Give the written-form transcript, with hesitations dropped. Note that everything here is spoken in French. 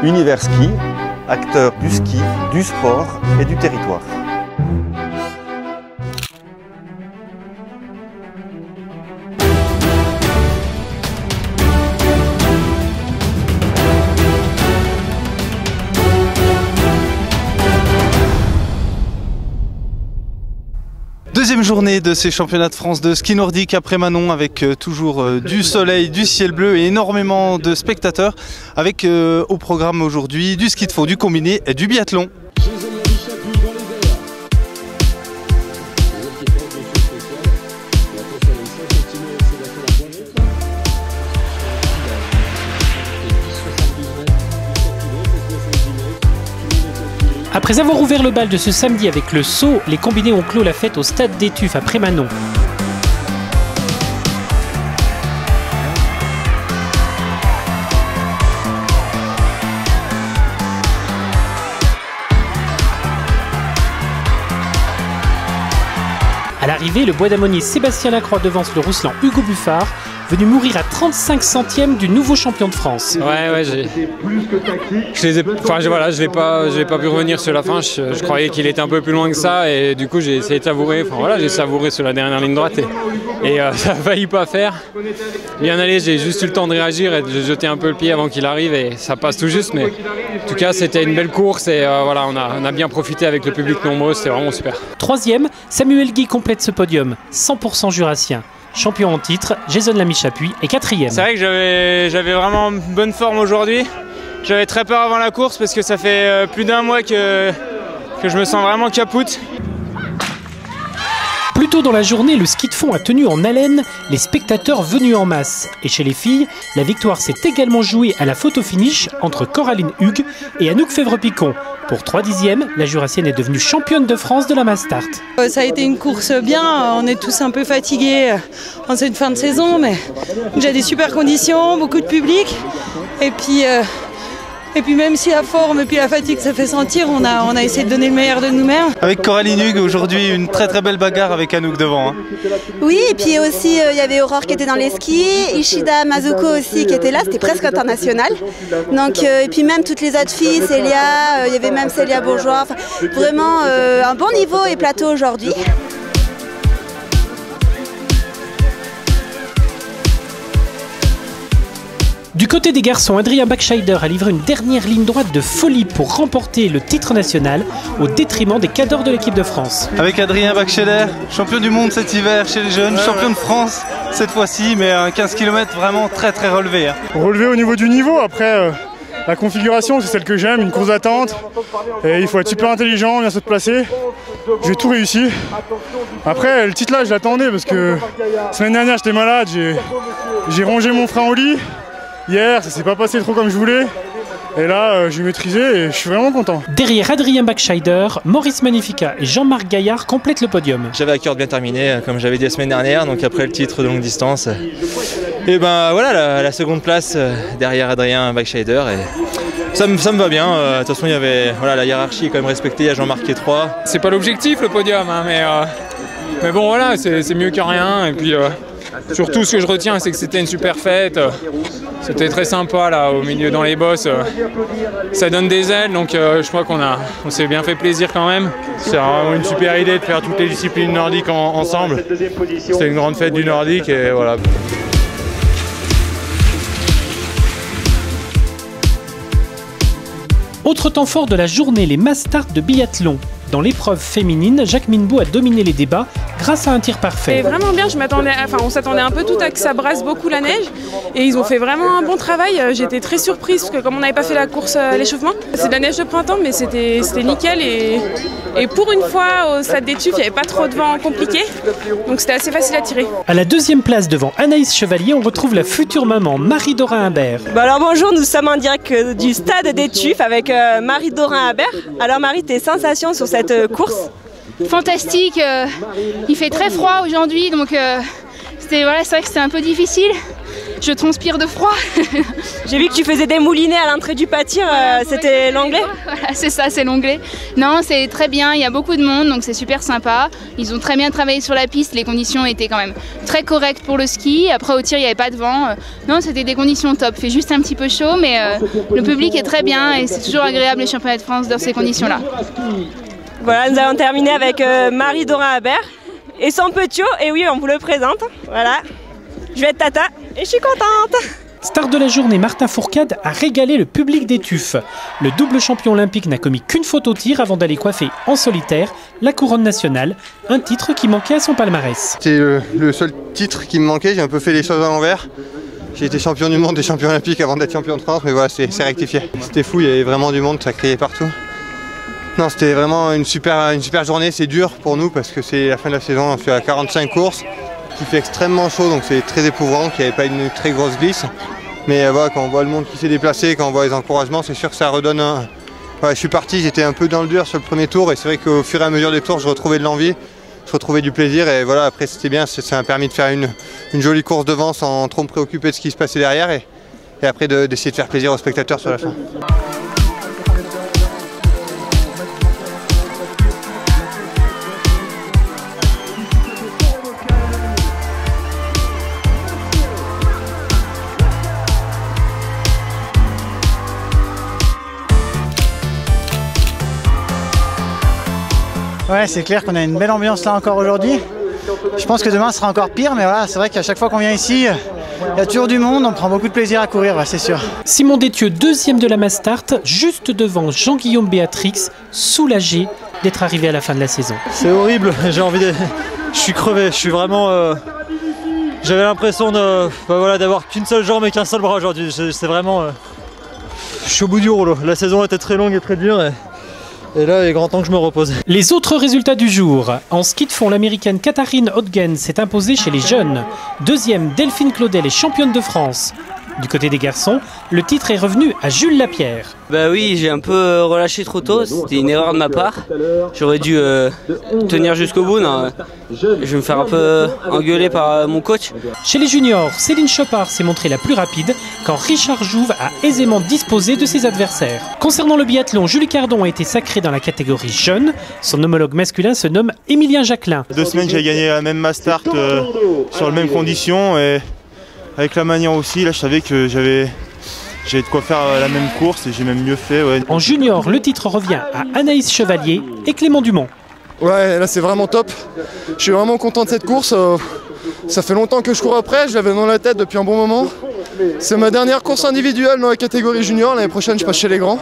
Univers Ski, acteur du ski, du sport et du territoire. Deuxième journée de ces championnats de France de ski nordique après Manon avec toujours du soleil, du ciel bleu et énormément de spectateurs avec au programme aujourd'hui du ski de fond, du combiné et du biathlon. Après avoir ouvert le bal de ce samedi avec le saut, les combinés ont clos la fête au stade d'Étuves après Manon. À l'arrivée, le Bois d'Ammonier Sébastien Lacroix devance le Rousselan Hugo Buffard, venu mourir à 35 centièmes du nouveau champion de France. Ouais, je l'ai pas pu revenir sur la fin. Je croyais qu'il était un peu plus loin que ça et du coup j'ai essayé de savourer. J'ai savouré sur la dernière ligne droite et ça a failli pas faire. Bien aller, j'ai juste eu le temps de réagir et de jeter un peu le pied avant qu'il arrive et ça passe tout juste. Mais en tout cas, c'était une belle course et on a bien profité avec le public nombreux. C'était vraiment super. Troisième, Samuel Guy complète ce podium, 100% jurassien. Champion en titre, Jason Lamy-Chapuis est quatrième. C'est vrai que j'avais vraiment une bonne forme aujourd'hui. J'avais très peur avant la course parce que ça fait plus d'un mois que je me sens vraiment capoute. Plus tôt dans la journée, le ski de fond a tenu en haleine les spectateurs venus en masse. Et chez les filles, la victoire s'est également jouée à la photo finish entre Coraline Hugues et Anouk Fèvre-Picon. Pour 3 dixièmes, la Jurassienne est devenue championne de France de la Mass Start. Ça a été une course bien, on est tous un peu fatigués en cette fin de saison, mais déjà des super conditions, beaucoup de public. Et puis même si la forme et puis la fatigue ça fait sentir, on a essayé de donner le meilleur de nous-mêmes. Avec Coraline Hugues aujourd'hui, une très belle bagarre avec Anouk devant. Oui, et puis aussi il y avait Aurore qui était dans les skis, Ishida Mazuko aussi qui était là, c'était presque international. Donc, et puis même toutes les autres filles, Célia, il y avait même Célia Bourgeois, vraiment un bon niveau et plateau aujourd'hui. Du côté des garçons, Adrien Backscheider a livré une dernière ligne droite de folie pour remporter le titre national au détriment des cadors de l'équipe de France. Avec Adrien Backscheider, champion du monde cet hiver chez les jeunes, champion de France cette fois-ci, mais un 15 km vraiment très relevé. Relevé au niveau du niveau, après la configuration c'est celle que j'aime, une course d'attente. Et il faut être super intelligent, bien se placer. J'ai tout réussi. Après le titre là je l'attendais parce que la semaine dernière j'étais malade, j'ai rangé mon frein au lit. Hier, ça s'est pas passé trop comme je voulais. Et là, j'ai maîtrisé et je suis vraiment content. Derrière Adrien Backscheider, Maurice Magnifica et Jean-Marc Gaillard complètent le podium. J'avais à cœur de bien terminer, comme j'avais dit la semaine dernière, donc après le titre de longue distance. Et ben voilà, la seconde place derrière Adrien Backscheider. Et ça me va bien. De toute façon, il y avait la hiérarchie est quand même respectée. Il y a Jean-Marc qui est 3. C'est pas l'objectif le podium, hein, mais bon voilà, c'est mieux que rien. Et puis surtout ce que je retiens, c'est que c'était une super fête. C'était très sympa là, au milieu dans les bosses. Ça donne des ailes, donc je crois qu'on s'est bien fait plaisir quand même. C'est vraiment une super idée de faire toutes les disciplines nordiques ensemble. C'était une grande fête du nordique et voilà. Autre temps fort de la journée, les Mass Start de biathlon. Dans l'épreuve féminine, Jacques Minbeau a dominé les débats grââ à un tir parfait. C'est vraiment bien, on s'attendait un peu tout à que ça brasse beaucoup la neige et ils ont fait vraiment un bon travail. J'étais très surprise parce que comme on n'avait pas fait la course à l'échauffement, c'est de la neige de printemps mais c'était nickel et pour une fois au stade d'Étuves, il n'y avait pas trop de vent compliqué, donc c'était assez facile à tirer. À la deuxième place devant Anaïs Chevalier, on retrouve la future maman Marie-Dorin Imbert. Alors bonjour, nous sommes en direct du stade d'Étuves avec Marie-Dorin Imbert. Alors Marie, tes sensations sur cette course? Fantastique, il fait très froid aujourd'hui donc c'est vrai que c'était un peu difficile Je transpire de froid. J'ai vu que tu faisais des moulinets à l'entrée du pâtir, c'était l'anglais? Voilà, c'est ça, c'est l'anglais. Non, c'est très bien, il y a beaucoup de monde, donc c'est super sympa. Ils ont très bien travaillé sur la piste, les conditions étaient quand même très correctes pour le ski. Après au tir, il n'y avait pas de vent. Non, c'était des conditions top. Il fait juste un petit peu chaud, mais le public est très bien et c'est toujours agréable les championnats de France dans ces conditions-là. Voilà, nous avons terminé avec Marie-Dorin Habert et son petit haut, et oui, on vous le présente. Voilà, je vais être tata et je suis contente. Star de la journée, Martin Fourcade a régalé le public des Tuffes. Le double champion olympique n'a commis qu'une faute au tir avant d'aller coiffer en solitaire la couronne nationale, un titre qui manquait à son palmarès. C'est le seul titre qui me manquait, j'ai un peu fait les choses à l'envers. J'ai été champion du monde et champion olympique avant d'être champion de France, mais voilà, c'est rectifié. C'était fou, il y avait vraiment du monde, ça criait partout. Non, c'était vraiment une super journée, c'est dur pour nous parce que c'est la fin de la saison, on fait à 45 courses. Il fait extrêmement chaud, donc c'est très éprouvant qu'il n'y avait pas une très grosse glisse. Mais voilà, quand on voit le monde qui s'est déplacé, quand on voit les encouragements, c'est sûr que ça redonne un... Ouais, je suis parti, j'étais un peu dans le dur sur le premier tour et c'est vrai qu'au fur et à mesure des tours, je retrouvais de l'envie, je retrouvais du plaisir et voilà, après c'était bien, ça m'a permis de faire une jolie course devant sans trop me préoccuper de ce qui se passait derrière et après d'essayer de faire plaisir aux spectateurs sur la fin. Ouais, c'est clair qu'on a une belle ambiance là encore aujourd'hui. Je pense que demain sera encore pire, mais voilà, c'est vrai qu'à chaque fois qu'on vient ici, il y a toujours du monde, on prend beaucoup de plaisir à courir, ouais, c'est sûr. Simon Détieux, deuxième de la Mastart, juste devant Jean-Guillaume Béatrix, soulagé d'être arrivé à la fin de la saison. C'est horrible, j'ai envie de... Je suis crevé, je suis vraiment... J'avais l'impression d'avoir qu'une seule jambe et qu'un seul bras aujourd'hui. C'est vraiment... Je suis au bout du rouleau. La saison était très longue et très dure. Et là, il est grand temps que je me repose. Les autres résultats du jour. En ski de fond, l'américaine Katharine Hodgen s'est imposée chez les jeunes. Deuxième, Delphine Claudel est championne de France. Du côté des garçons, le titre est revenu à Jules Lapierre. Bah oui, j'ai un peu relâché trop tôt, c'était une erreur de ma part. J'aurais dû tenir jusqu'au bout. Non. Je vais me faire un peu engueuler par mon coach. Chez les juniors, Céline Chopard s'est montrée la plus rapide quand Richard Jouve a aisément disposé de ses adversaires. Concernant le biathlon, Julie Cardon a été sacrée dans la catégorie jeune. Son homologue masculin se nomme Émilien Jacquelin. 2 semaines, j'ai gagné la même Mastart sur les mêmes conditions et avec la manière aussi, là je savais que j'avais de quoi faire la même course et j'ai même mieux fait. Ouais. En junior, le titre revient à Anaïs Chevalier et Clément Dumont. Ouais, là c'est vraiment top. Je suis vraiment content de cette course. Ça fait longtemps que je cours après, je l'avais dans la tête depuis un bon moment. C'est ma dernière course individuelle dans la catégorie junior, l'année prochaine je passe chez les grands.